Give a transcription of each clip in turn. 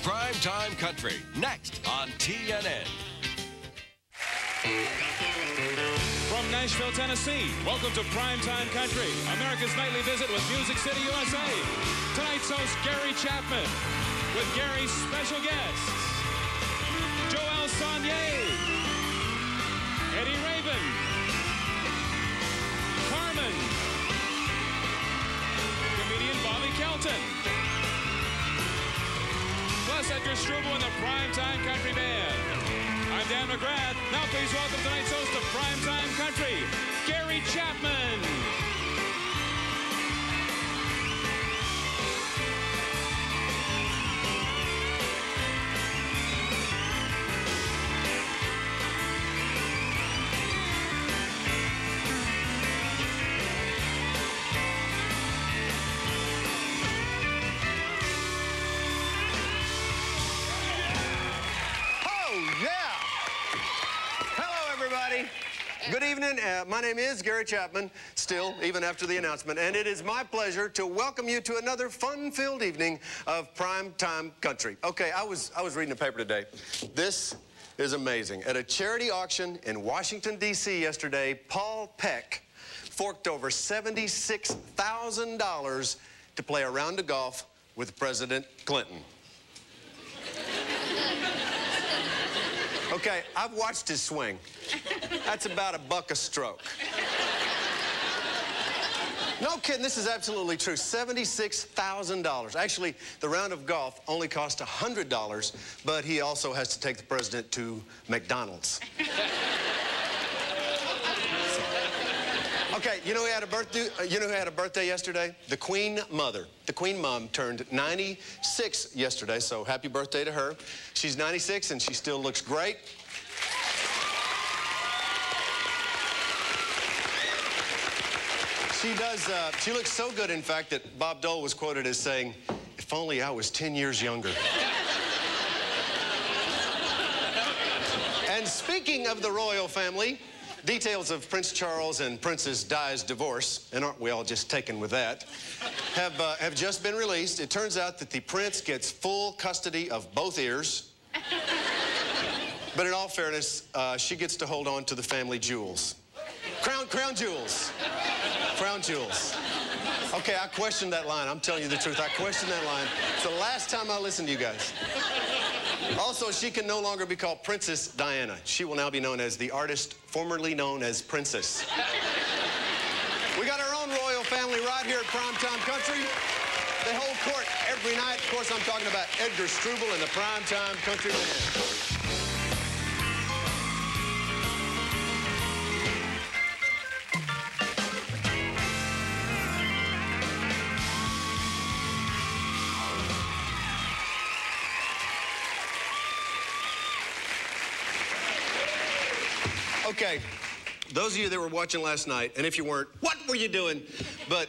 Primetime Country, next on TNN. From Nashville, Tennessee, welcome to Primetime Country, America's nightly visit with Music City, USA. Tonight's host, Gary Chapman, with Gary's special guests, Sonnier, Eddy, Carman, comedian Bobby Kelton, plus Edgar Struble and the Primetime Country Band. I'm Dan McGrath. Now please welcome tonight's host of Primetime Country, Gary Chapman. Good evening. My name is Gary Chapman, still, even after the announcement, and it is my pleasure to welcome you to another fun-filled evening of Primetime Country. Okay, I was reading the paper today. This is amazing. At a charity auction in Washington, D.C. yesterday, Paul Peck forked over $76,000 to play a round of golf with President Clinton. Okay, I've watched his swing. That's about $1 a stroke. No kidding, this is absolutely true. $76,000. Actually, the round of golf only cost $100, but he also has to take the president to McDonald's. Okay, you know who had a birthday yesterday? The Queen Mother. The Queen Mom turned 96 yesterday, so happy birthday to her. She's 96 and she still looks great. She does, she looks so good, in fact, that Bob Dole was quoted as saying, "If only I was 10 years younger." And speaking of the royal family, details of Prince Charles and Princess Di's divorce, and aren't we all just taken with that, have just been released. It turns out that the prince gets full custody of both ears. But in all fairness, she gets to hold on to the family jewels. Crown jewels. Crown jewels. Okay, I questioned that line. I'm telling you the truth. I questioned that line. It's the last time I listened to you guys. Also, she can no longer be called Princess Diana. She will now be known as the artist formerly known as Princess. We got our own royal family right here at Primetime Country. They hold court every night. Of course, I'm talking about Edgar Struble and the Primetime Country Band. Okay, those of you that were watching last night, and if you weren't, what were you doing? But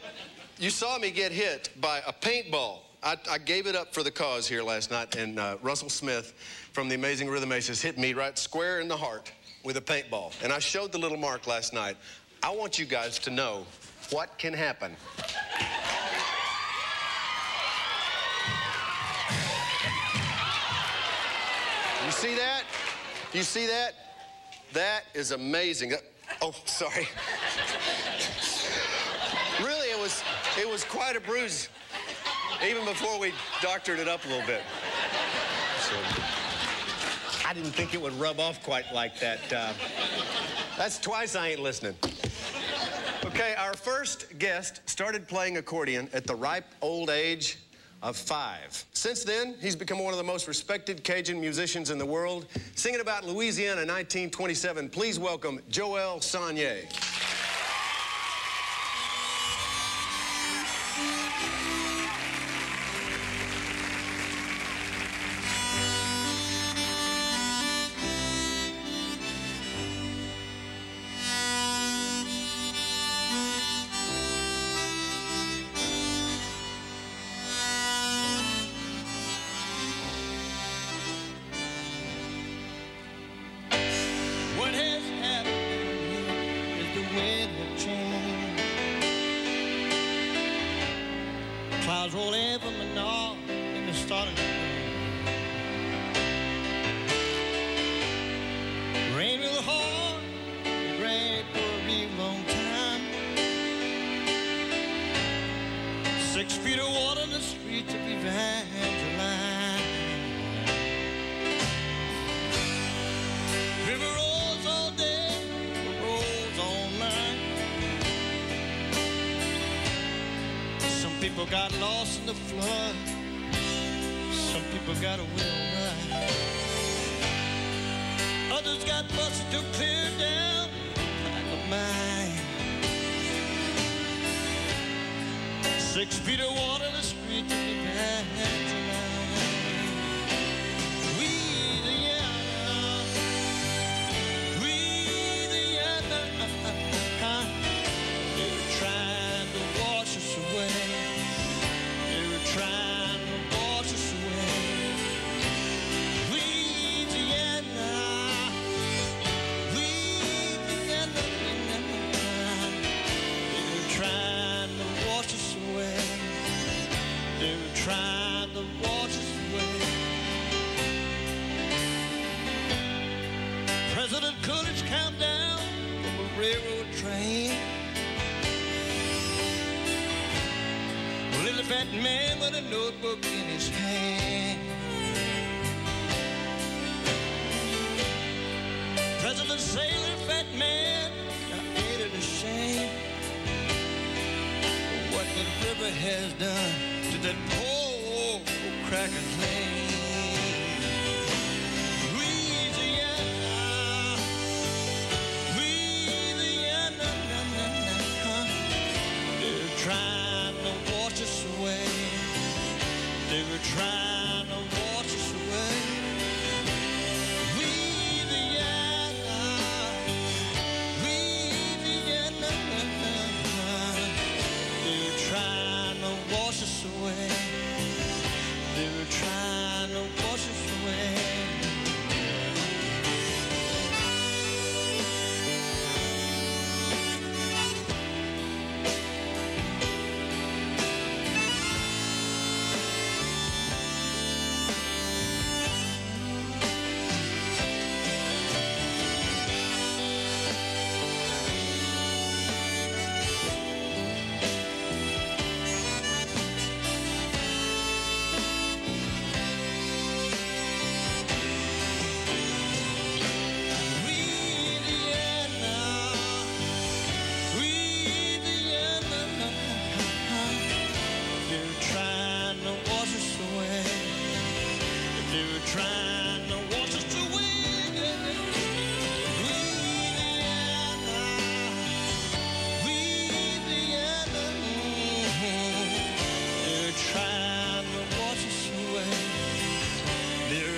you saw me get hit by a paintball. I gave it up for the cause here last night, and Russell Smith from the Amazing Rhythm Aces hit me right square in the heart with a paintball. And I showed the little mark last night. I want you guys to know what can happen. You see that? You see that? That is amazing. Oh, sorry. Really, it was quite a bruise, even before we doctored it up a little bit. So, I didn't think it would rub off quite like that. That's twice I ain't listening. Okay, our first guest started playing accordion at the ripe old age of 5. Since then, he's become one of the most respected Cajun musicians in the world. Singing about Louisiana in 1927, please welcome Sonnier. What has happened is the weather changed. Clouds roll in from the north and it's starting to rain. people got lost in the flood. Some people got away all right. Others got busted to clear down like a mine. 6 feet of water in the street to be back tonight. Louisiana, Louisiana, they were trying to wash us away. They were trying to wash us away. Louisiana, Louisiana, they were trying to wash us away. They were trying to wash us away. President Coolidge come down from a railroad train. A little fat man with a notebook in his hand. President Sailor, fat man, ain't it a shame what the river has done to that poor old cracker's name? Louisiana, Louisiana, they were trying to wash us away. They were trying to wash us away. Louisiana, Louisiana, they were trying to wash us away. They were trying to wash us away.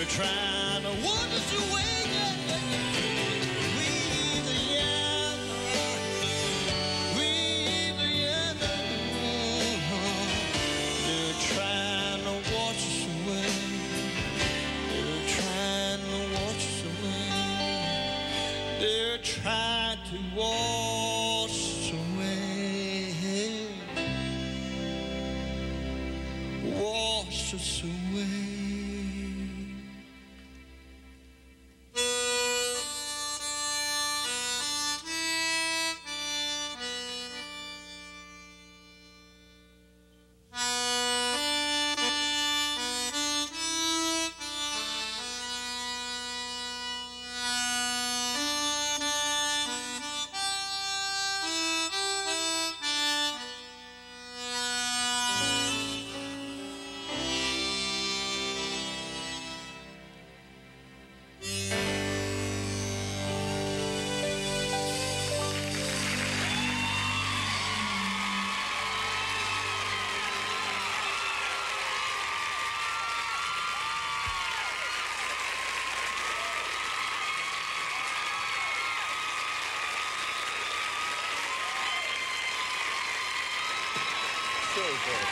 Trying to wash us away, Louisiana, Louisiana, they're trying to wash us away. They're trying to wash us away. They're trying to wash us away. Wash us away.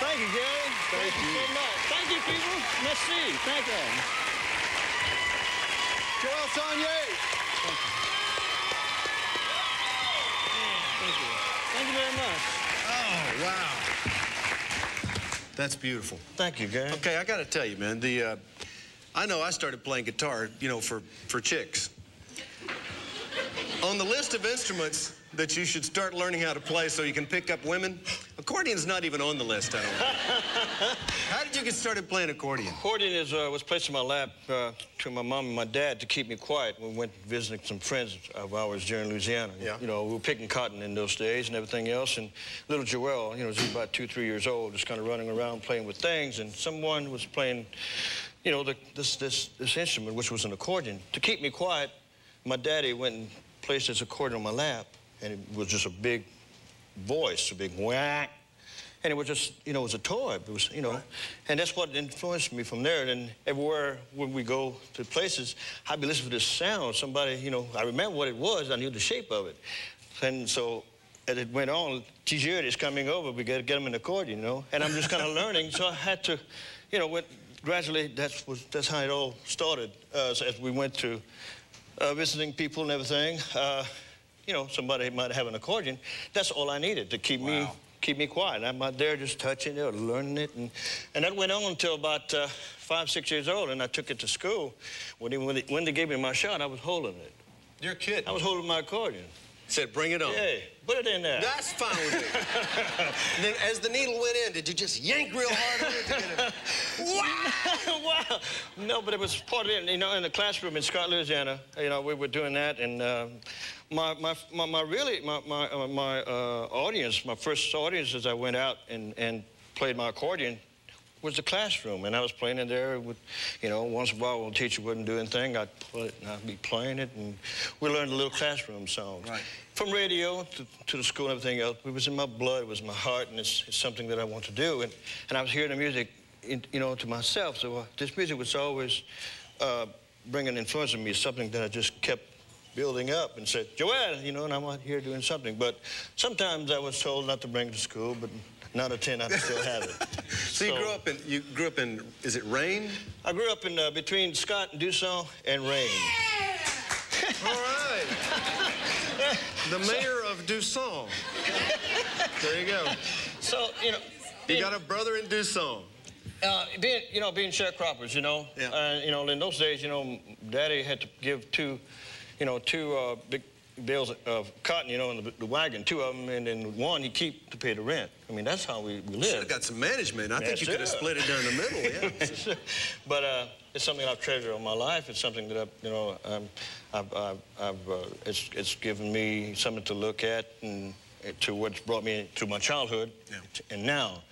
Thank you, Gary. Thank you so much. Thank you, people. Merci. Thank you. Joel Sonnier. Thank you. Thank you very much. Oh, wow. That's beautiful. Thank you, Gary. Okay, I got to tell you, man, I know I started playing guitar, you know, for chicks. On the list of instruments that you should start learning how to play so you can pick up women? Accordion's not even on the list, I don't think. How did you get started playing accordion? Accordion was placed in my lap to my mom and my dad to keep me quiet when we went visiting some friends of ours here in Louisiana. Yeah. You know, we were picking cotton in those days and everything else, and little Joelle, you know, she was about 2, 3 years old, just kind of running around playing with things, and someone was playing, you know, this instrument, which was an accordion. To keep me quiet, my daddy went and placed this accordion on my lap, and it was just a big voice, a big whack. And it was just, you know, it was a toy. It was, you know, right. And that's what influenced me from there. And everywhere when we go to places, I'd be listening to this sound. Somebody, you know, I remember what it was. I knew the shape of it. And so as it went on, Teacher Eddy's coming over. We got to get him an accordion, you know. And I'm just kind of learning. So I had to, you know, gradually that's how it all started. So as we went to visiting people and everything, you know, somebody might have an accordion. That's all I needed to keep me quiet. I'm out there just touching it or learning it. And that went on until about 5, 6 years old, and I took it to school. When they gave me my shot, I was holding it. You're a kid. I was holding my accordion. Said, bring it on. Yeah, put it in there. That's fine with me. And then as the needle went in, did you just yank real hard on it to get it? Wow! Wow! No, but it was part of it. You know, in the classroom in Scott, Louisiana, you know, we were doing that, and my audience, my first audience as I went out and played my accordion was the classroom, and I was playing in there with, you know, once in a while when the teacher wouldn't do anything, I'd pull it and I'd be playing it, and we learned a little classroom songs. Right. From radio to the school and everything else, it was in my blood, it was in my heart, and it's something that I want to do, and I was hearing the music, you know, to myself, so this music was always bringing influence on me, something that I just kept building up and said, Joelle, you know, and I'm out here doing something, but sometimes I was told not to bring it to school, but 9 out of 10, I still have it. So you grew up in, is it Rain? I grew up in between Scott and Dusson and Rain. All right. The mayor of Dusson. There you go. So, you know. You got a brother in Dusson. Being sharecroppers, you know. Yeah. You know, in those days, you know, Daddy had to give two big bales of cotton, you know, in the wagon, 2 of them, and then one he keep to pay the rent. I mean, that's how we live. Should have got some management. I think you could have split it down the middle, yeah. Sure. But it's something I've treasured all my life. It's something that it's given me something to look at and to what's brought me to my childhood and now.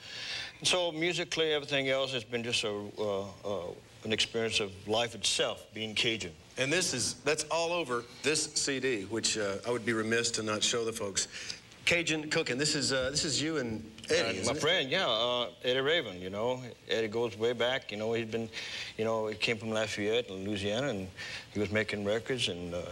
And so musically, everything else has been just an experience of life itself, being Cajun. And that's all over this CD, which I would be remiss to not show the folks. Cajun Cooking. This is you and Eddy, my friend, Eddy Raven, you know. Eddy goes way back, you know. He'd been, you know, he came from Lafayette in Louisiana, and he was making records, and now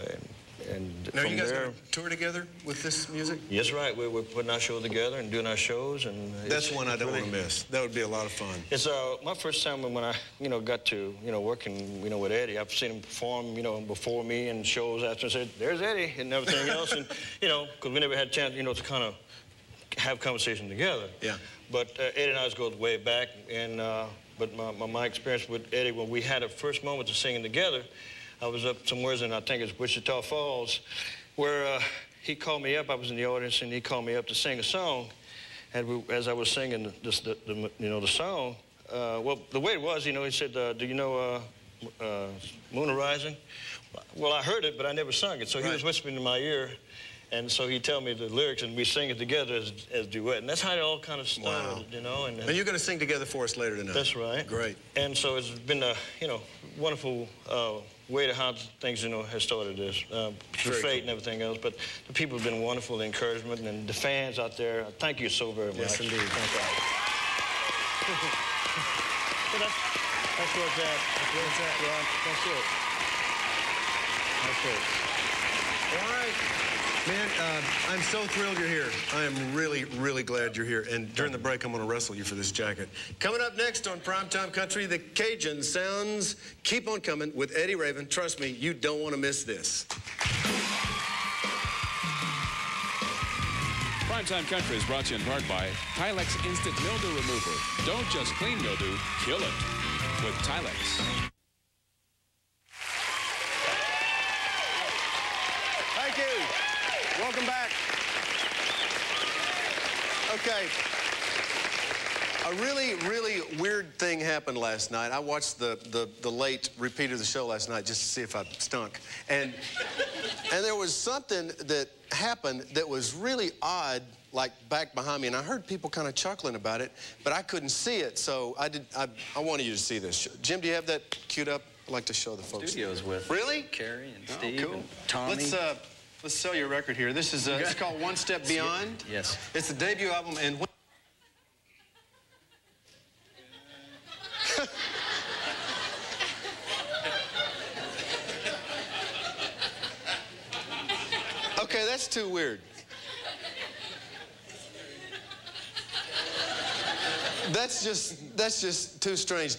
from you guys there, gonna tour together with this music? Yes, right. We're putting our show together and doing our shows, and that's one I don't want to miss. That would be a lot of fun. It's my first time when I, you know, got to, you know, working, you know, with Eddy. I've seen him perform, you know, before me and shows after. I said, "There's Eddy," and everything else, and you know, because we never had a chance, you know, to kind of have conversation together. Yeah. But Eddy and I go way back, and but my experience with Eddy when we had a first moment of singing together. I was up somewhere in, I think it's Wichita Falls, where he called me up. I was in the audience, and he called me up to sing a song. And as I was singing the song, well, the way it was, you know, he said, "Do you know Moon Rising?" Well, I heard it, but I never sung it. So he was whispering in my ear, and so he told me the lyrics, and we sing it together as duet. And that's how it all kind of started, you know. And you're going to sing together for us later tonight. That's right. Great. And so it's been a, you know, wonderful way to how things, you know, has started this, through fate and everything else. But the people have been wonderful, the encouragement, and the fans out there. Thank you so very much. Yes, indeed. Thank you. So that's where it's at. That's where it's at. Yeah, that's it. That's it. All right. Man, I'm so thrilled you're here. I am really, really glad you're here. And during the break, I'm going to wrestle you for this jacket. Coming up next on Primetime Country, the Cajun sounds keep on coming with Eddy Raven. Trust me, you don't want to miss this. Primetime Country is brought to you in part by Tilex Instant Mildew Remover. Don't just clean mildew, kill it with Tilex. Thank you. Welcome back. Okay. A really, really weird thing happened last night. I watched the late repeat of the show last night just to see if I stunk. And there was something that happened that was really odd, like back behind me. And I heard people kind of chuckling about it, but I couldn't see it. So I wanted you to see this. Jim, do you have that queued up? I'd like to show the folks. Studio's with really? Carrie and Steve cool. and Tommy. Let's sell your record here. This is it's called One Step Beyond. Yes. It's the debut album, and okay, that's too weird. That's just too strange.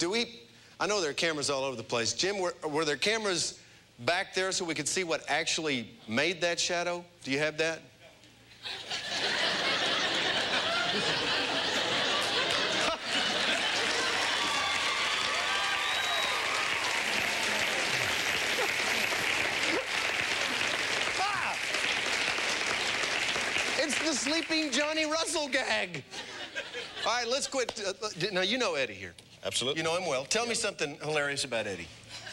I know there are cameras all over the place. Jim, were there cameras back there so we could see what actually made that shadow? Do you have that? It's the sleeping Johnny Russell gag. All right, let's quit. Now, you know Eddie here. Absolutely. You know him well. Tell me something hilarious about Eddie.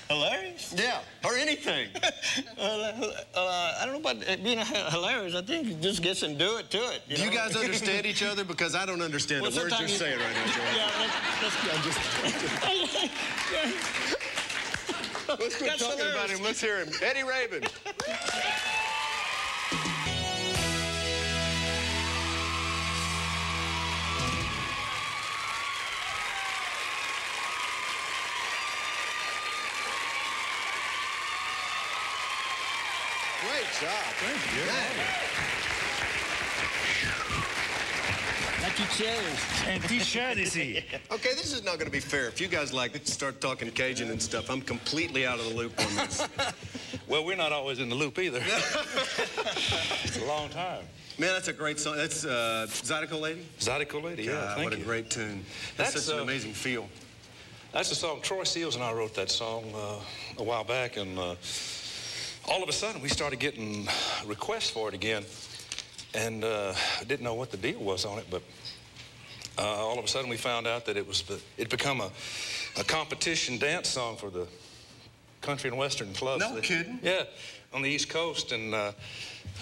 Hilarious? Yeah, or anything. I don't know about being hilarious. I think it just gets and do it to it. Do you guys understand each other? Because I don't understand Well, the words you're saying right now, Joe. Yeah, Let's quit talking about him. Let's hear him. Eddie Rabin. Great job. Thank you. Like your chairs. And t-shirt is he? Okay, this is not going to be fair. If you guys like to start talking Cajun and stuff, I'm completely out of the loop on this. Well, we're not always in the loop either. It's a long time. Man, that's a great song. That's Zydeco Lady? Zydeco Lady, yeah, thank what you. a great tune. That's such an amazing feel. That's a song. Troy Seals and I wrote that song a while back, and all of a sudden we started getting requests for it again, and I didn't know what the deal was on it, but all of a sudden we found out that it'd become a competition dance song for the country and western clubs. No kidding? Yeah, on the East Coast, and I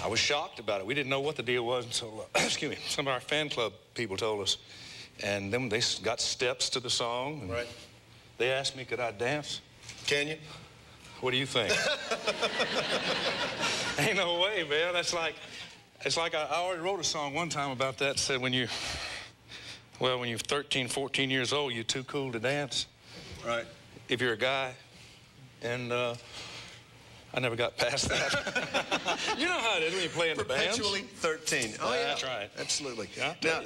was shocked about it. We didn't know what the deal was until, excuse me, some of our fan club people told us, and then they got steps to the song. And right. They asked me, could I dance? Can you? What do you think? Ain't no way, man. It's like I already wrote a song one time about that. Said when you're 13, 14 years old, you're too cool to dance. Right. If you're a guy. And I never got past that. You know how it is when you play in the bands. Perpetually 13. Oh, yeah. That's right. Absolutely. Yeah, now,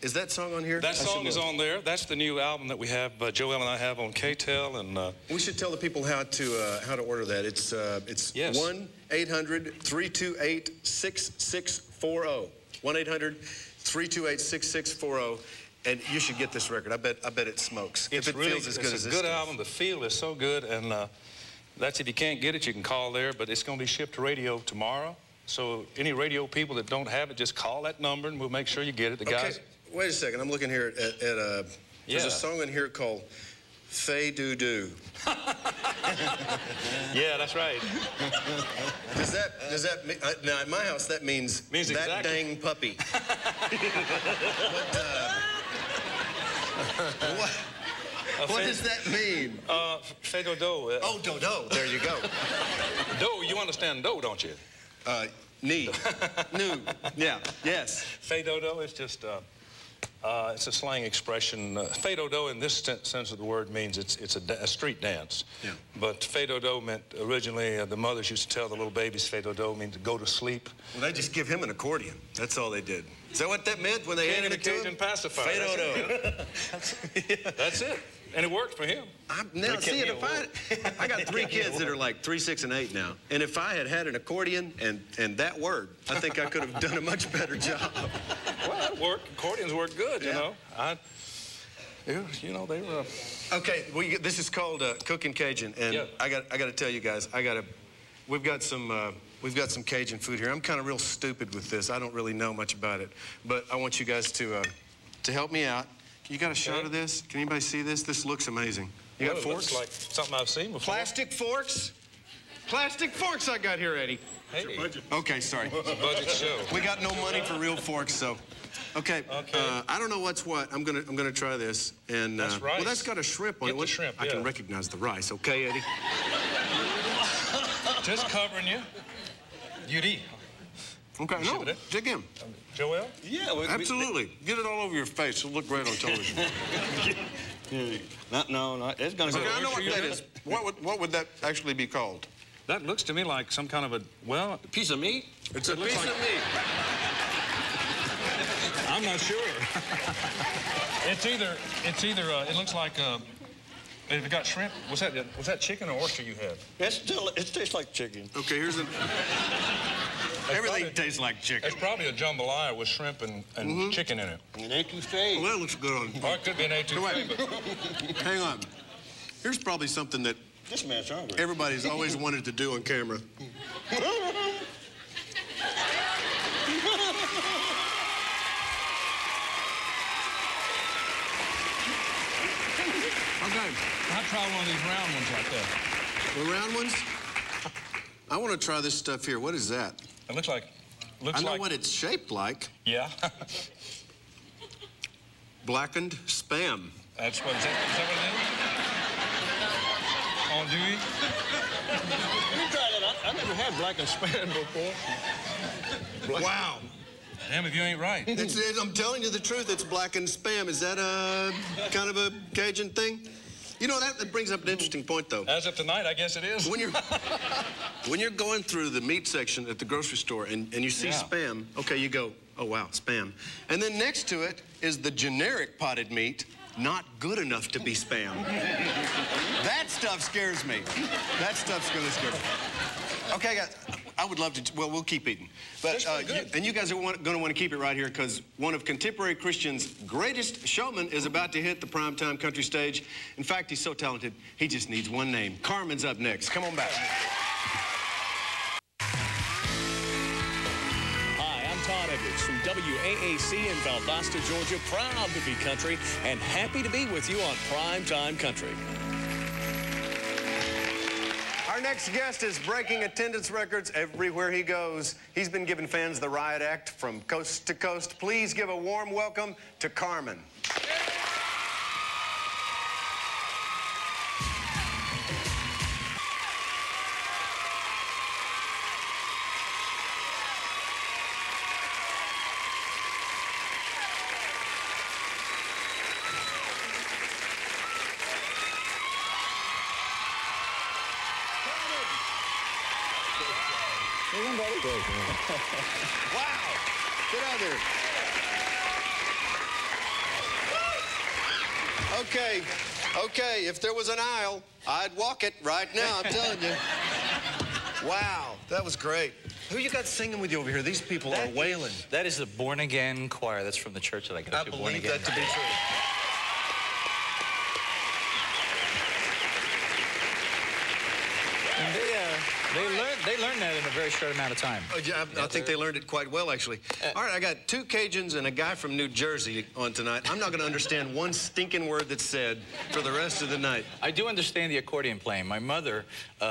is that song on here? That song is on there. That's the new album that we have, Joel and I have on KTEL. And we should tell the people how to order that. It's yes. 1-800-328-6640. 1-800-328-6640. And you should get this record. I bet it smokes. It's if it really, feels as good as this. It's a good album. The feel is so good, and that's if you can't get it, you can call there. But it's going to be shipped to radio tomorrow. So any radio people that don't have it, just call that number, and we'll make sure you get it. The guys. Wait a second. I'm looking here at there's a song in here called "Fay Doo Doo." Yeah, that's right. Does that mean, now in my house that means that exactly. dang puppy? What does that mean? Fay Dodo. Oh, Dodo. There you go. Do, you understand do, don't you? Knee. New. Yeah. Yes. Fay Dodo is just, it's a slang expression. Fay Dodo in this sense of the word means it's a street dance. Yeah. But Fay Dodo meant originally, the mothers used to tell the little babies Fay Dodo means to go to sleep. Well, they just give him an accordion. That's all they did. Is that what that meant when they handed it to him? Cajun pacifier. Fay Dodo. That's it. And it worked for him. Now, see, if I got 3 kids that are like 3, 6, and 8 now, and if I had an accordion and that word, I think I could have done a much better job. Well, that worked. Accordions work good, you know. You know, they were. Okay, this is called Cooking Cajun, and I got to tell you guys, we've got some we've got some Cajun food here. I'm kind of real stupid with this. I don't really know much about it, but I want you guys to help me out. You got a shot of this? Can anybody see this? This looks amazing. You got forks? It looks like something I've seen before. Plastic forks? Plastic forks I got here, Eddie. Hey. Okay, sorry. It's a budget show. We got no money for real forks, so. Okay. I don't know what's what. I'm gonna try this, and that's rice. well, that's got a shrimp on it. The shrimp, I can recognize the rice. Okay, Eddie. Just covering you. Judy. Okay. No. Dig in. Joel? Yeah. Absolutely. Get it all over your face. It'll look great on television. No. It's gonna go. Okay, I know what that is. What would that actually be called? That looks to me like some kind of a Piece of meat? It's a piece of meat. I'm not sure. It's either. It looks like. If it got shrimp, was that chicken or oyster you had? It tastes like chicken. Okay, here's an. Everything tastes like chicken. It's probably a jambalaya with shrimp and chicken in it. An etouffee. Well, that looks good on. Or it could be an etouffee, but Hang on. Here's probably something that This man's hungry. everybody's always wanted to do on camera. Okay. I'll try one of these round ones like that. The round ones? I want to try this stuff here. What is that? It looks like. I know what it's shaped like. Yeah. Blackened Spam. That's what. Is that what it is? Andouille? You tried it. I never had blackened spam before. Wow. Damn if you ain't right. I'm telling you the truth. It's blackened Spam. Is that a kind of a Cajun thing? You know, that brings up an interesting point, though. As of tonight, I guess it is. When you're going through the meat section at the grocery store and you see Spam, okay, you go, oh, wow, Spam. And then next to it is the generic potted meat, not good enough to be Spam. That stuff scares me. That stuff's gonna scare me. Okay, guys, I would love to, well, we'll keep eating. But, you guys are gonna wanna keep it right here because one of contemporary Christian's greatest showmen is about to hit the primetime country stage. In fact, he's so talented, he just needs one name. Carman's up next. Come on back. Hi, I'm Todd Edwards from WAAC in Valdosta, Georgia. Proud to be country and happy to be with you on Primetime Country. Our next guest is breaking attendance records everywhere he goes. He's been giving fans the riot act from coast to coast. Please give a warm welcome to Carman. Wow! Get out there. Okay, if there was an aisle, I'd walk it right now, I'm telling you. Wow, that was great. Who you got singing with you over here? These people are wailing. That is the Born Again choir. That's from the church that I go to. I believe that to be true. And they learned that in a very short amount of time. Oh, yeah, I think they learned it quite well, actually. All right, I got 2 Cajuns and a guy from New Jersey on tonight. I'm not going to understand one stinking word that's said for the rest of the night. I do understand the accordion playing. My mother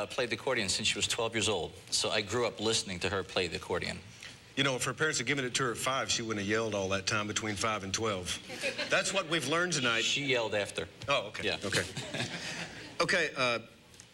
played the accordion since she was 12 years old, so I grew up listening to her play the accordion. You know, if her parents had given it to her at 5, she wouldn't have yelled all that time between 5 and 12. That's what we've learned tonight. She yelled after. Oh, okay. Yeah. Okay. Okay,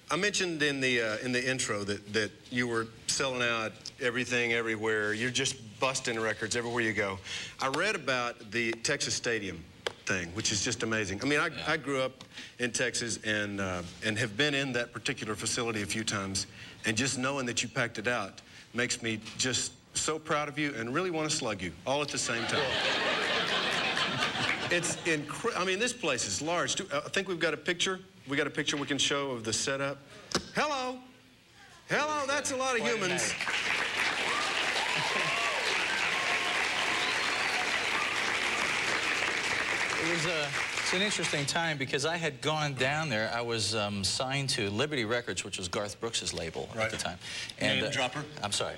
I mentioned in the intro that you were selling out everything, everywhere. You're just busting records everywhere you go. I read about the Texas Stadium thing, which is just amazing. I mean, I grew up in Texas and have been in that particular facility a few times, and just knowing that you packed it out makes me just so proud of you and really want to slug you all at the same time. It's incredible. I mean, this place is large, too. I think we've got a picture. We got a picture we can show of the setup. Hello. Hello, that's a lot of humans. It was It's an interesting time because I had gone down there. I was signed to Liberty Records, which was Garth Brooks' label at the time. And, Name dropper? I'm sorry.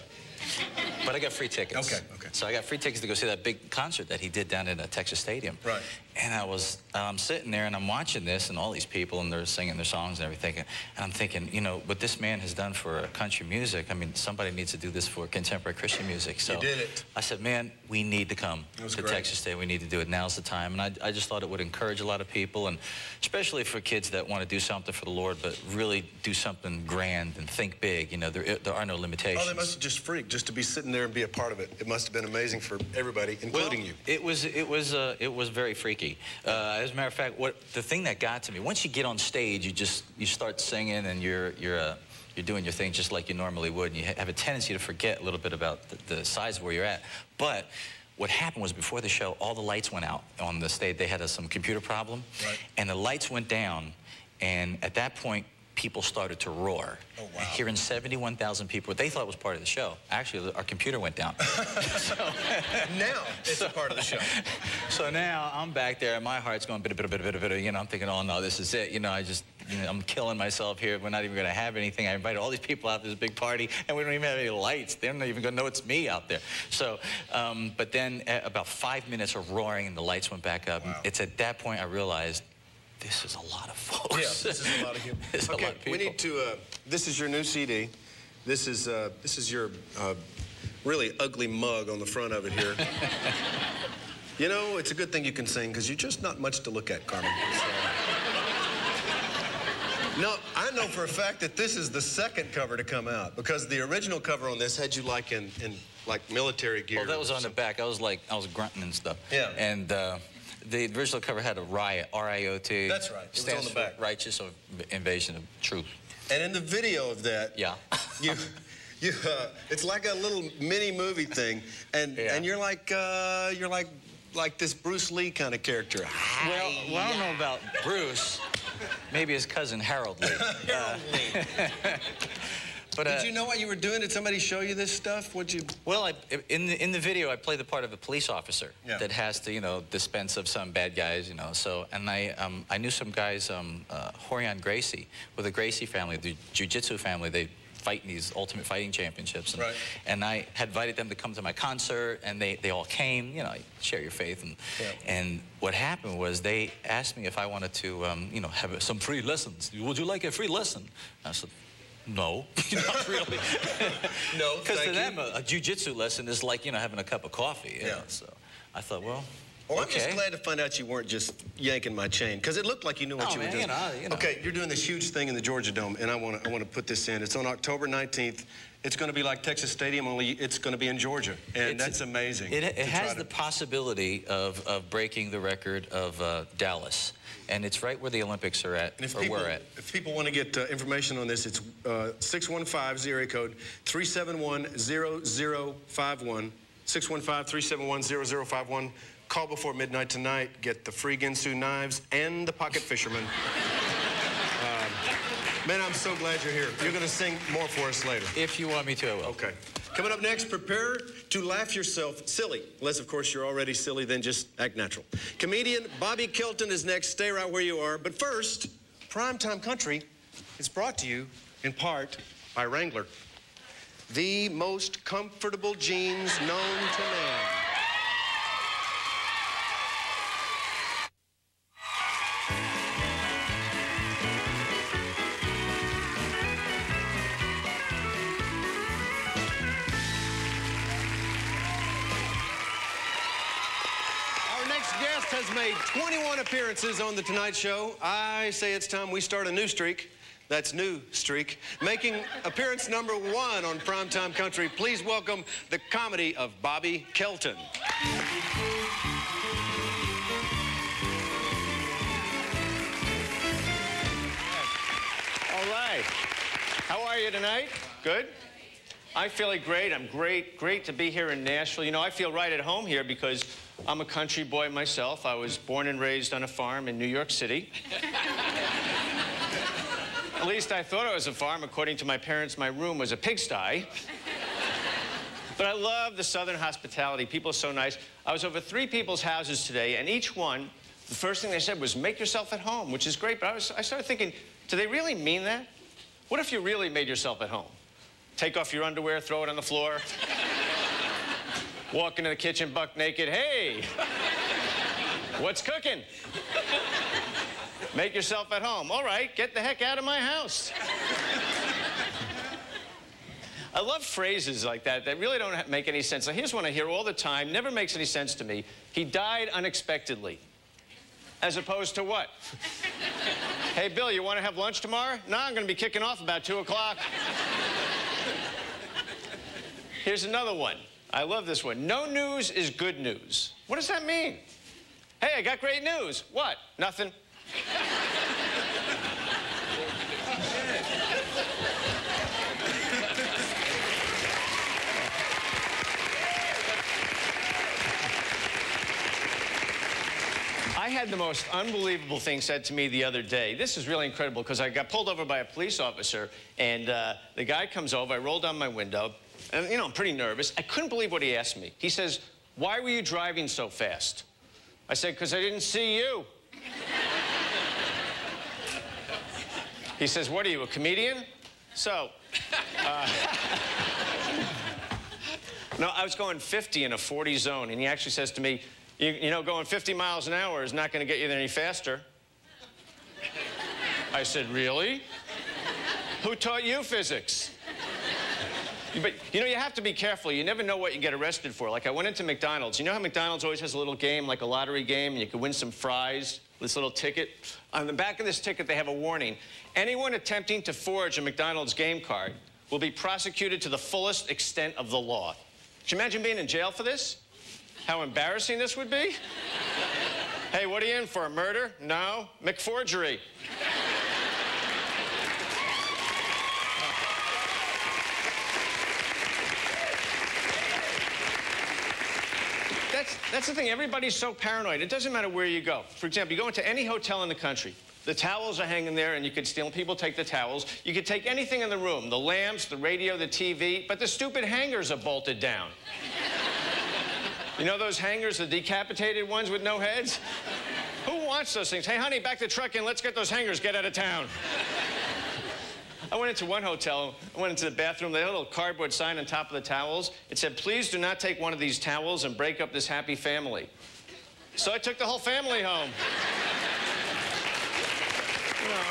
But I got free tickets. Okay. So I got free tickets to go see that big concert that he did down in Texas Stadium. Right. And I was sitting there and I'm watching this and all these people and they're singing their songs and everything. And I'm thinking, you know, what this man has done for country music, I mean, somebody needs to do this for contemporary Christian music. So you did it. I said, man, we need to come to Texas State. We need to do it. Now's the time. And I just thought it would encourage a lot of people, and especially for kids that want to do something for the Lord, but really do something grand and think big. You know, there are no limitations. Oh, they must have just freaked just to be sitting there and be a part of it. It must have been amazing for everybody, including you. It was very freaky. As a matter of fact, the thing that got to me, once you get on stage, you start singing and you're doing your thing just like you normally would, and you have a tendency to forget a little bit about the size of where you're at. But what happened was before the show, all the lights went out on the stage. They had some computer problem, and the lights went down, and at that point, people started to roar. Oh, wow. Hearing 71,000 people, they thought it was part of the show. Actually, our computer went down. So, now it's a part of the show. So now I'm back there, and my heart's going bit, you know, I'm thinking, oh, no, this is it. You know, I'm killing myself here. We're not even going to have anything. I invited all these people out to this big party, and we don't even have any lights. They're not even going to know it's me out there. So, but then about 5 minutes of roaring, and the lights went back up. Wow. It's at that point I realized, this is a lot of folks. Yeah, this is a lot of people. Okay, we need to, this is your new CD. This is your really ugly mug on the front of it here. You know, it's a good thing you can sing, because you're just not much to look at, Carman. So. No, I know for a fact that this is the second cover to come out, because the original cover on this had you like in like military gear. Well, that was on the back. I was grunting and stuff. Yeah. And the original cover had a riot, R-I-O-T. That's right. It stands was on the back. For Righteous Invasion of Truth. And in the video of that, it's like a little mini movie thing, and you're like this Bruce Lee kind of character. Well, I don't know about Bruce. Maybe his cousin Harold Lee. Harold Lee. But, did you know what you were doing? Did somebody show you this stuff? What'd you? Well, in the video, I play the part of a police officer that has to, you know, dispense of some bad guys, you know. So, and I knew some guys, Horion Gracie, with the Gracie family, the jiu-jitsu family. They fight in these Ultimate Fighting Championships, and I had invited them to come to my concert, and they all came. You know, share your faith, and what happened was they asked me if I wanted to, you know, have some free lessons. Would you like a free lesson? I said, no, not really. No, because to them, a jiu-jitsu lesson is like, you know, having a cup of coffee. You know? So I thought, well, I'm just glad to find out you weren't just yanking my chain, because it looked like you knew what you were doing. You know. Okay, you're doing this huge thing in the Georgia Dome, and I want to put this in. It's on October 19th. It's going to be like Texas Stadium, only it's going to be in Georgia, and that's amazing. It has the possibility of breaking the record of Dallas. And it's right where the Olympics are at, or we're at. If people want to get information on this, it's 615, area code 371-0051, 615-371-0051. Call before midnight tonight. Get the free Ginsu knives and the pocket fisherman. Man, I'm so glad you're here. You're going to sing more for us later. If you want me to, I will. Okay. Coming up next, prepare to laugh yourself silly. Unless, of course, you're already silly, then just act natural. Comedian Bobby Kelton is next. Stay right where you are. But first, Primetime Country is brought to you, in part, by Wrangler. The most comfortable jeans known to man. Has made 21 appearances on The Tonight Show. I say it's time we start a new streak. That's new streak. Making appearance number 1 on Primetime Country, please welcome the comedy of Bobby Kelton. All right. How are you tonight? Good? I'm feeling great. I'm great to be here in Nashville. You know, I feel right at home here because I'm a country boy myself. I was born and raised on a farm in New York City. At least I thought it was a farm. According to my parents, my room was a pigsty. But I love the Southern hospitality. People are so nice. I was over 3 people's houses today, and each one the first thing they said was, make yourself at home, which is great. But I started thinking, do they really mean that? What if you really made yourself at home? Take off your underwear, throw it on the floor. Walk into the kitchen buck naked. Hey, what's cooking? Make yourself at home. All right, get the heck out of my house. I love phrases like that that really don't make any sense. Now, here's one I hear all the time, never makes any sense to me. He died unexpectedly. As opposed to what? Hey, Bill, you want to have lunch tomorrow? No, I'm going to be kicking off about 2 o'clock. Here's another one. I love this one. No news is good news. What does that mean? Hey, I got great news. What? Nothing. I had the most unbelievable thing said to me the other day. This is really incredible because I got pulled over by a police officer, and the guy comes over. I roll down my window, and, you know, I'm pretty nervous. I couldn't believe what he asked me. He says, why were you driving so fast? I said, because I didn't see you. He says, what are you, a comedian? So, no, I was going 50 in a 40 zone, and he actually says to me, you know, going 50 miles an hour is not going to get you there any faster. I said, really? Who taught you physics? But, you know, you have to be careful. You never know what you get arrested for. Like, I went into McDonald's. You know how McDonald's always has a little game, like a lottery game, and you can win some fries, this little ticket? On the back of this ticket, they have a warning. Anyone attempting to forge a McDonald's game card will be prosecuted to the fullest extent of the law. Could you imagine being in jail for this? How embarrassing this would be? Hey, what are you in for, murder? No, McForgery. That's the thing, everybody's so paranoid. It doesn't matter where you go. For example, you go into any hotel in the country, the towels are hanging there and you could steal, people take the towels. You could take anything in the room, the lamps, the radio, the TV, but the stupid hangers are bolted down. You know those hangers, the decapitated ones with no heads? Who wants those things? Hey, honey, back the truck in. Let's get those hangers. Get out of town. I went into one hotel. I went into the bathroom. They had a little cardboard sign on top of the towels. It said, please do not take one of these towels and break up this happy family. So I took the whole family home. You know.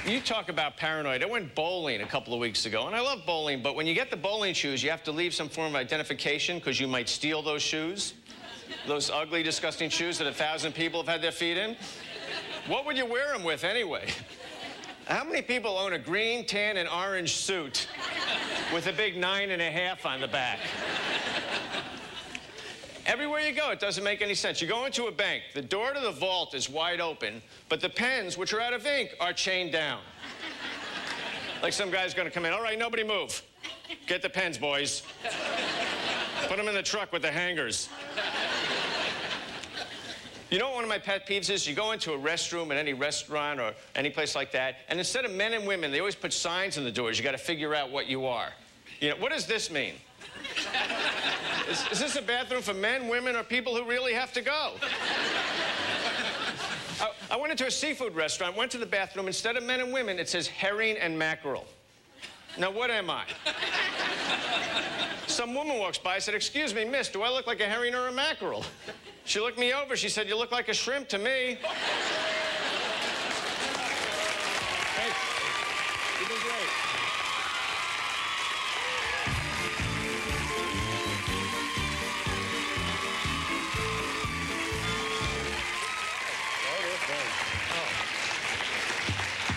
You talk about paranoid. I went bowling a couple of weeks ago, and I love bowling, but when you get the bowling shoes, you have to leave some form of identification because you might steal those shoes. Those ugly, disgusting shoes that 1,000 people have had their feet in. What would you wear them with anyway? How many people own a green, tan, and orange suit with a big 9.5 on the back? Everywhere you go, it doesn't make any sense. You go into a bank, the door to the vault is wide open, but the pens, which are out of ink, are chained down. Like some guy's gonna come in, all right, nobody move. Get the pens, boys. Put them in the truck with the hangers. You know what one of my pet peeves is? You go into a restroom at any restaurant or any place like that, and instead of men and women, they always put signs in the doors. You gotta figure out what you are. You know, what does this mean? Is this a bathroom for men, women, or people who really have to go? I went into a seafood restaurant, went to the bathroom. Instead of men and women, it says herring and mackerel. Now, what am I? Some woman walks by, I said, excuse me, miss, do I look like a herring or a mackerel? She looked me over. She said, you look like a shrimp to me. Thanks. You did great.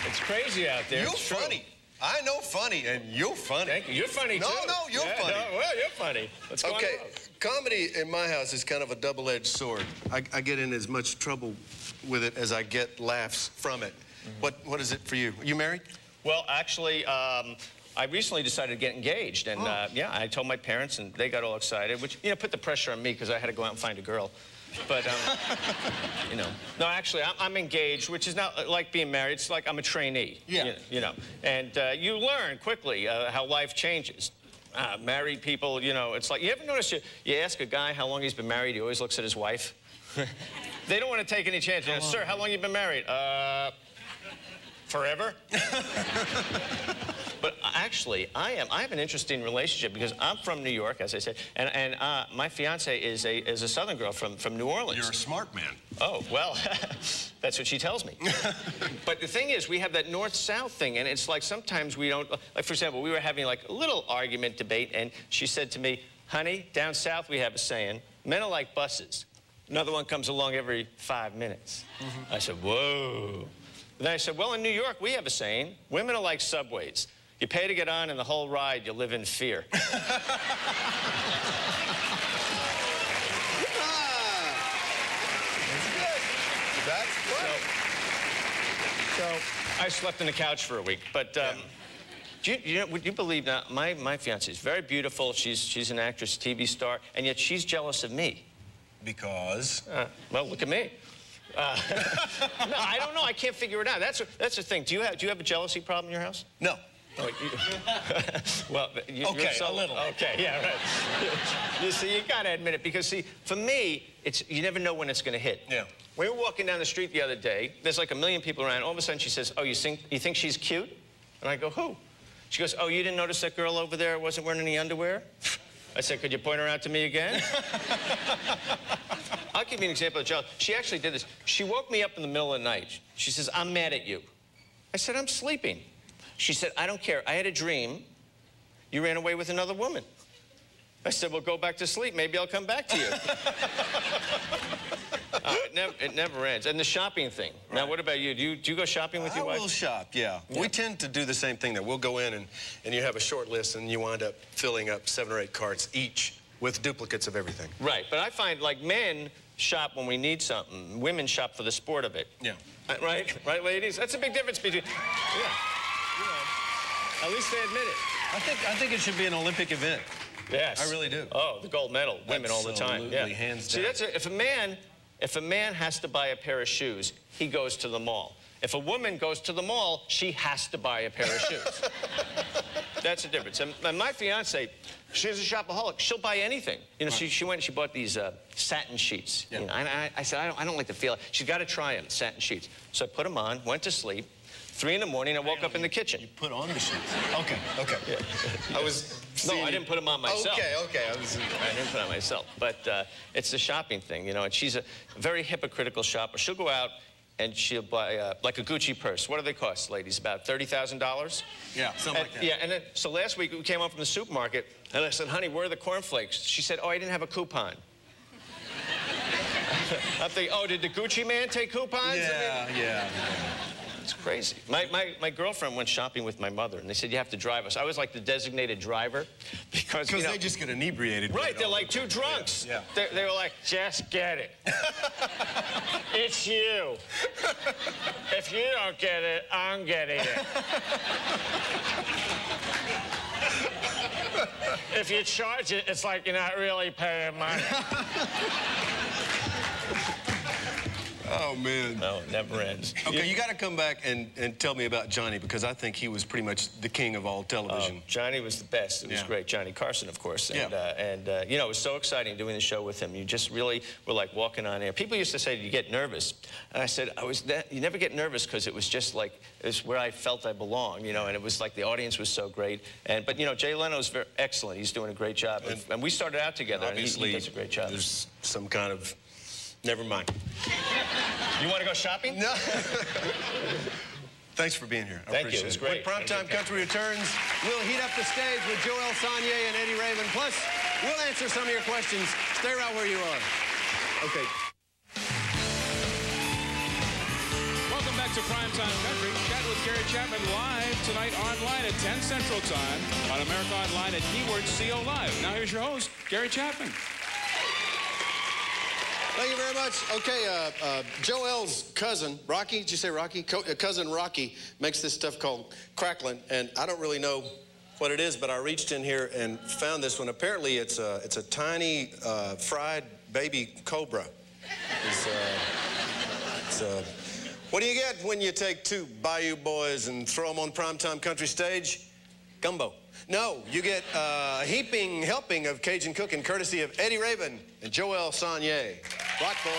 It's crazy out there. You're funny. I know funny, and you're funny. Thank you. You're funny, too. No, you're funny. No, well, you're funny. Let's go on the road. Comedy in my house is kind of a double-edged sword. I get in as much trouble with it as I get laughs from it. Mm-hmm. What is it for you? Are you married? Well, actually, I recently decided to get engaged, and yeah, I told my parents, and they got all excited, which, you know, put the pressure on me because I had to go out and find a girl. But, you know, no, actually, I'm engaged, which is not like being married. It's like I'm a trainee. Yeah. You know, and you learn quickly how life changes. married people, you know, it's like, you ever notice you ask a guy how long he's been married, he always looks at his wife? They don't want to take any chances. You know, sir, how long you been married? Forever? But actually, I have an interesting relationship because I'm from New York, as I said, and my fiance is a Southern girl from New Orleans. You're a smart man. Oh, well, that's what she tells me. But the thing is, we have that north-south thing, and it's like sometimes we don't, like, for example, we were having like a little argument debate, and she said to me, honey, down south we have a saying, men are like buses. Another one comes along every 5 minutes. I said, whoa. Then I said, well, in New York, we have a saying, women are like subways. You pay to get on, and the whole ride, you live in fear. So I slept on the couch for a week. But would you believe now, my fiance is very beautiful. She's an actress, TV star, and yet she's jealous of me. Because? Well, look at me. No, I don't know. I can't figure it out. That's the thing. Do you have a jealousy problem in your house? No. Oh, well, you're a little. Okay, yeah, right. You see, you gotta admit it because, see, for me, you never know when it's gonna hit. Yeah. We were walking down the street the other day. There's like 1 million people around. All of a sudden, she says, "Oh, you think she's cute?" And I go, "Who?" She goes, "Oh, you didn't notice that girl over there wasn't wearing any underwear?" I said, "Could you point her out to me again?" I'll give you an example of jealousy. She actually did this. She woke me up in the middle of the night. She says, "I'm mad at you." I said, "I'm sleeping." She said, "I don't care. I had a dream. You ran away with another woman." I said, "Well, go back to sleep. Maybe I'll come back to you." It never ends. And the shopping thing. Right. Now, what about you? Do you go shopping with your wife? I will shop, yeah. We tend to do the same thing, that we'll go in and you have a short list and you wind up filling up 7 or 8 carts each with duplicates of everything. Right, but I find, like, men shop when we need something. Women shop for the sport of it. Yeah. Right, ladies? That's a big difference between... Yeah. You know, at least they admit it. I think it should be an Olympic event. Yes. I really do. Oh, the gold medal. Women all the time. Absolutely, hands down. See, if a man has to buy a pair of shoes, he goes to the mall. If a woman goes to the mall, she has to buy a pair of shoes. That's the difference. And my fiance, she's a shopaholic. She'll buy anything. You know, she went and she bought these satin sheets. Yeah. You know, I said, I don't like the feel. She's got to try them, satin sheets. So I put them on, went to sleep. 3 in the morning, I woke up in the kitchen. You put on the sheets. Okay. Yeah. No, I didn't put them on myself. Okay. I didn't put on myself. But it's the shopping thing, you know, and she's a very hypocritical shopper. She'll go out and she'll buy, like a Gucci purse. What do they cost, ladies? About $30,000? Yeah, something like that. Yeah, and then, so last week we came home from the supermarket, and I said, honey, where are the cornflakes? She said, oh, I didn't have a coupon. I'm thinking, oh, did the Gucci man take coupons? Yeah. It's crazy. My girlfriend went shopping with my mother, and they said, you have to drive us. I was like the designated driver because, you know, they just get inebriated. Right, they're like 2 drunks. Yeah. They were like, just get it. It's you. If you don't get it, I'm getting it. If you charge it, it's like you're not really paying money. Oh, man. No, it never ends. Okay, you got to come back and tell me about Johnny, because I think he was pretty much the king of all television. Johnny was the best. It was great. Johnny Carson, of course. And, you know, it was so exciting doing the show with him. You just really were like walking on air. People used to say, you get nervous. And I said, you never get nervous, because it was just like, it was where I felt I belonged, you know, and it was like the audience was so great. But, you know, Jay Leno's very excellent. He's doing a great job. And we started out together, and he does a great job. There's some kind of... Never mind. You want to go shopping? No. Thanks for being here. I appreciate you. It was great. When Primetime Country returns, we'll heat up the stage with Joel Sonnier and Eddy Raven. Plus, we'll answer some of your questions. Stay right where you are. Okay. Welcome back to Primetime Country. Chat with Gary Chapman live tonight online at 10 Central Time on America Online at keyword CO Live. Now here's your host, Gary Chapman. Thank you very much. Okay, Joel's cousin, Rocky, did you say Rocky? Cousin Rocky makes this stuff called cracklin', and I don't really know what it is, but I reached in here and found this one. Apparently, it's a tiny fried baby cobra. What do you get when you take 2 Bayou boys and throw them on Primetime Country stage? Gumbo. No, you get a heaping helping of Cajun cooking courtesy of Eddie Raven and Joel Sonnier. Rock boys.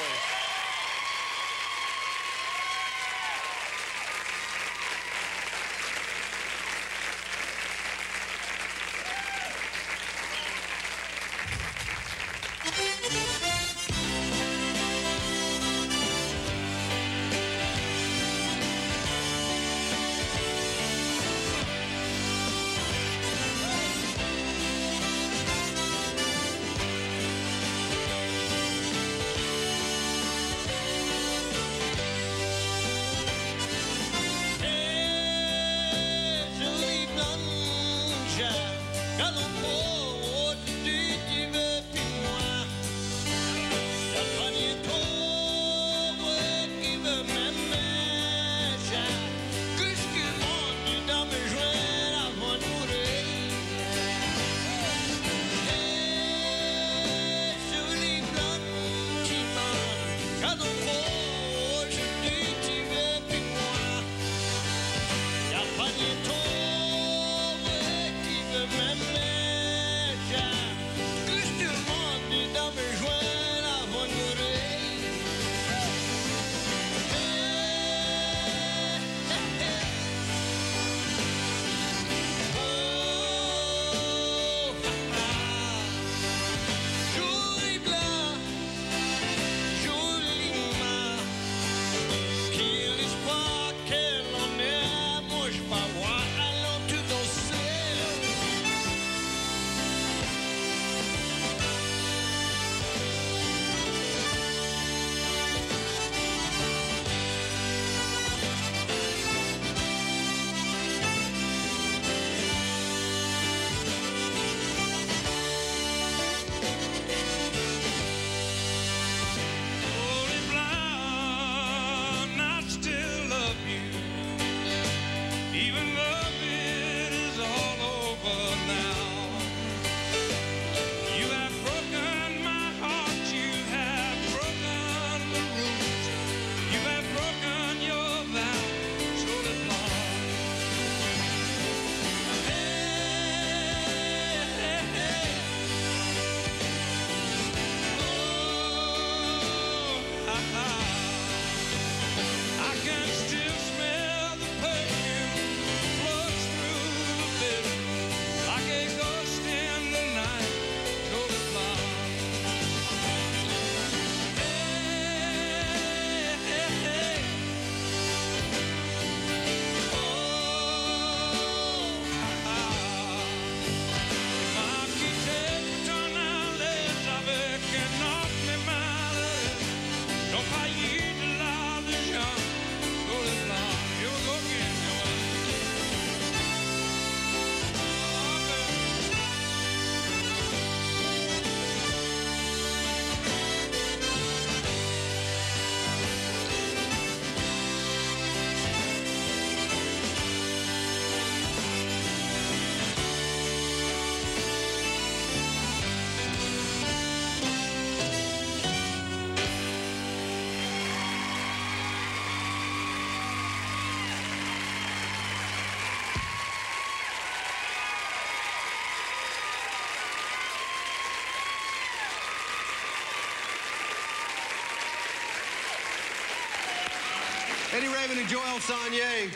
Eddie Raven and Joel Sonnier.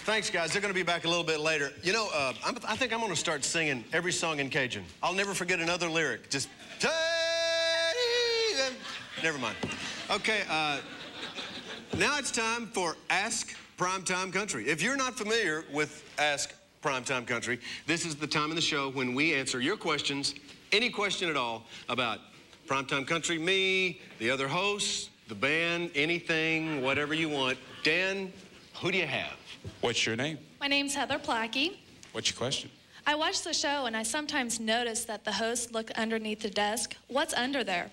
Thanks, guys. They're going to be back a little bit later. You know, I think I'm going to start singing every song in Cajun. I'll never forget another lyric. Just, never mind. Okay, now it's time for Ask Primetime Country. If you're not familiar with Ask Primetime Country, this is the time in the show when we answer your questions, any question at all, about Primetime Country, me, the other hosts, the band, anything, whatever you want. Dan, who do you have? What's your name? My name's Heather Plackey. What's your question? I watch the show and I sometimes notice that the hosts look underneath the desk. What's under there?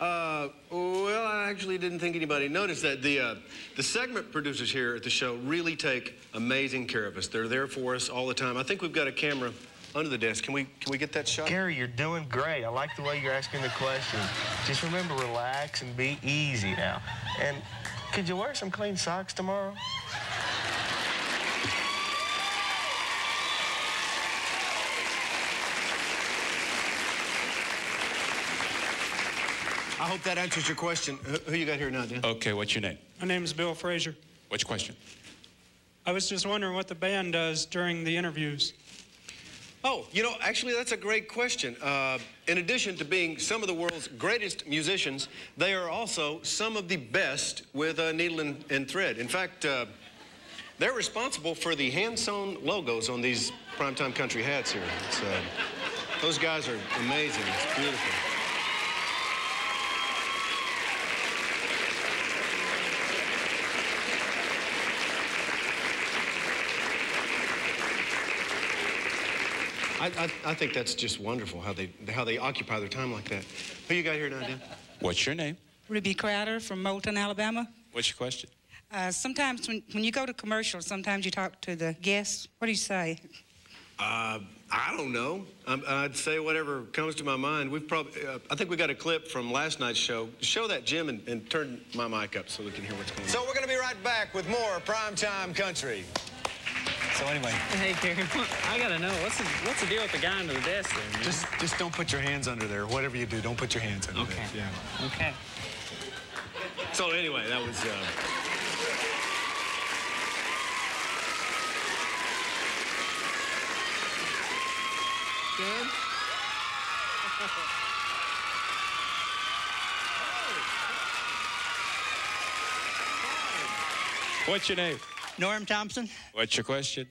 Well, I actually didn't think anybody noticed that. The segment producers here at the show really take amazing care of us. They're there for us all the time. I think we've got a camera under the desk. Can we get that shot? Gary, you're doing great. I like the way you're asking the questions. Just remember, relax and be easy now. And could you wear some clean socks tomorrow? I hope that answers your question. Who you got here now, Dan? Okay, what's your name? My name is Bill Frazier. What's your question? I was just wondering what the band does during the interviews. Oh, you know, actually, that's a great question. In addition to being some of the world's greatest musicians, they are also some of the best with needle and thread. In fact, they're responsible for the hand-sewn logos on these Primetime Country hats here. Those guys are amazing. It's beautiful. I think that's just wonderful how they occupy their time like that. Who you got here now, Dan? What's your name? Ruby Crowder from Moulton, Alabama. What's your question? Sometimes when you go to commercials, sometimes you talk to the guests. What do you say? I don't know. I'd say whatever comes to my mind. We've probably, I think we got a clip from last night's show. Show that, Jim, and turn my mic up so we can hear what's going on. So we're going to be right back with more Primetime Country. So anyway. Hey, Gary, I gotta know, what's the deal with the guy under the desk there, man? Just don't put your hands under there. Whatever you do, don't put your hands under there. Yeah. Okay. So anyway, that was... Good? What's your name? Norm Thompson. What's your question?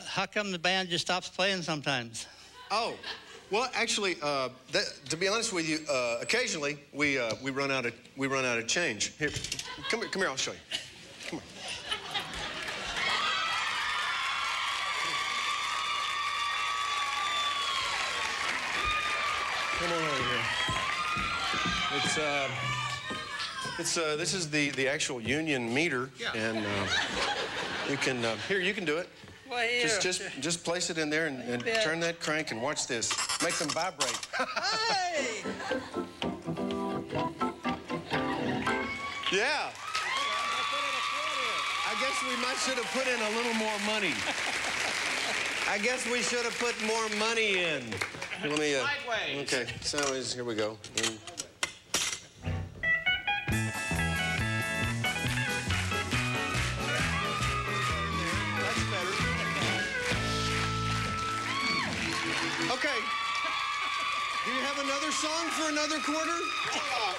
How come the band just stops playing sometimes? Oh, well, actually, to be honest with you, occasionally we run out of change. Here, come here, I'll show you. Come on. Come on over here. This is the actual union meter, and you can here you can do it. Well, here. Just place it in there and turn that crank and watch this. Make them vibrate. Hey! Yeah. I guess we should have put in a little more money. I guess we should have put more money in. Let me. Sideways. Okay. So here we go. Okay. Do you have another song for another quarter?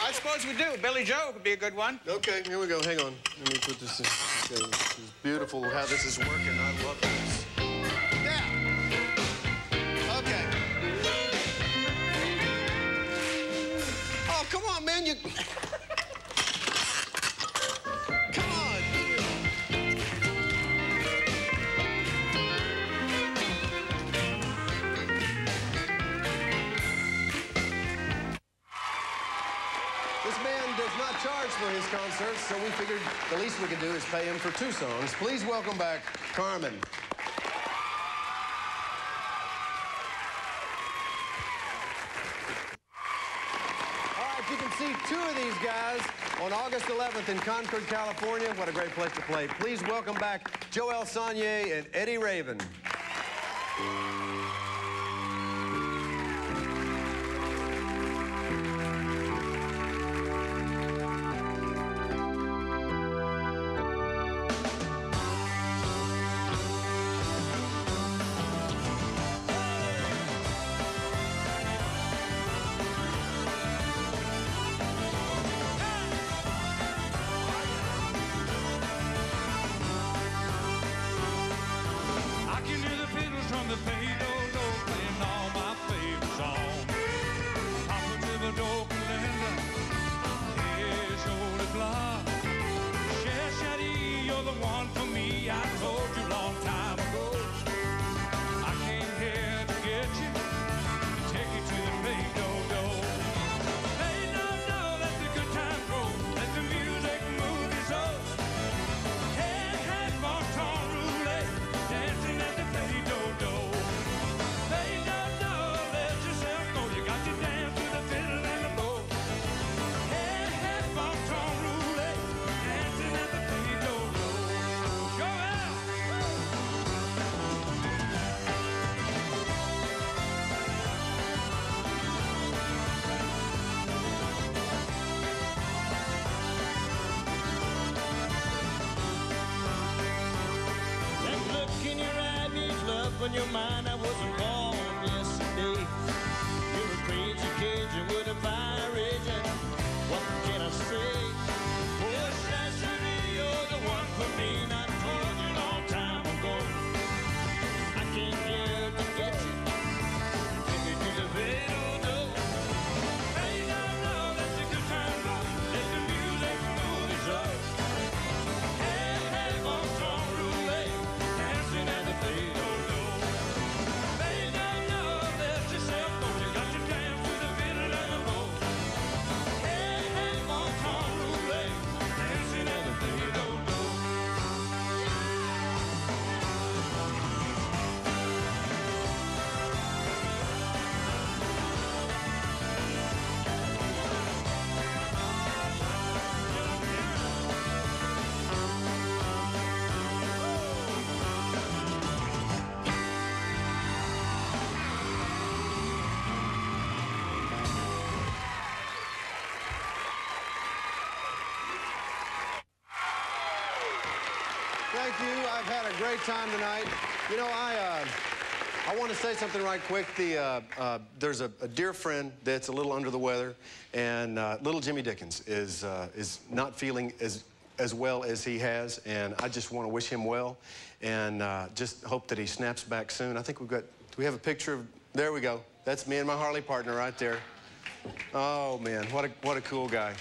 I suppose we do. Billy Joe could be a good one. Okay, here we go. Hang on. Let me put this in. Okay, this is beautiful how this is working. I love this. Yeah. Okay. Oh, come on, man. You... Come on. This man does not charge for his concerts, so we figured the least we could do is pay him for 2 songs. Please welcome back Carman. All right, you can see 2 of these guys on August 11th in Concord, California. What a great place to play. Please welcome back Joel Sonnier and Eddy Raven. I can hear the fiddles from the page. open your mind, I wasn't born yesterday. You're a crazy Cajun with a fire raging. What can I say? Oh, Shasta, you're the one for me, and I told you a long time ago. I came here to get you. Take me to the fatal door. Ain't no love, that's a good time, love. Let the music move us up. Hey, hey, on Tom Roulette, dancing at the fatal door. Ain't no love, that's yourself, don't you got to dance to the fiddle and the bow. Hey, hey, on Tom Roulette, dancing at the fatal door. Thank you. I've had a great time tonight. You know, I want to say something right quick. There's a dear friend that's a little under the weather, and little Jimmy Dickens is not feeling as well as he has, and I just want to wish him well, and just hope that he snaps back soon. I think do we have a picture of, there we go. That's me and my Harley partner right there. Oh, man, what a cool guy.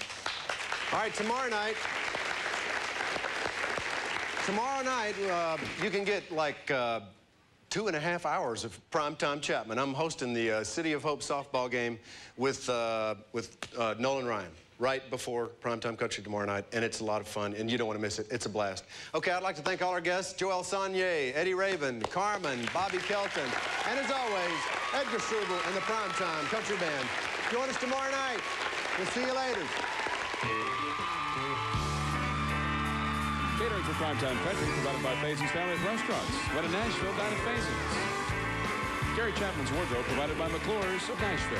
All right, tomorrow night, you can get like 2.5 hours of primetime Chapman. I'm hosting the City of Hope softball game with Nolan Ryan right before Primetime Country tomorrow night, and it's a lot of fun, and you don't want to miss it. It's a blast. Okay, I'd like to thank all our guests, Joel Sonnier, Eddie Raven, Carman, Bobby Kelton, and as always, Edgar Struble and the Primetime Country Band. Join us tomorrow night. We'll see you later. Catering for Primetime Country provided by Faison's Family of Restaurants. When in Nashville, dine at Faison's. Gary Chapman's Wardrobe provided by McClure's of Nashville.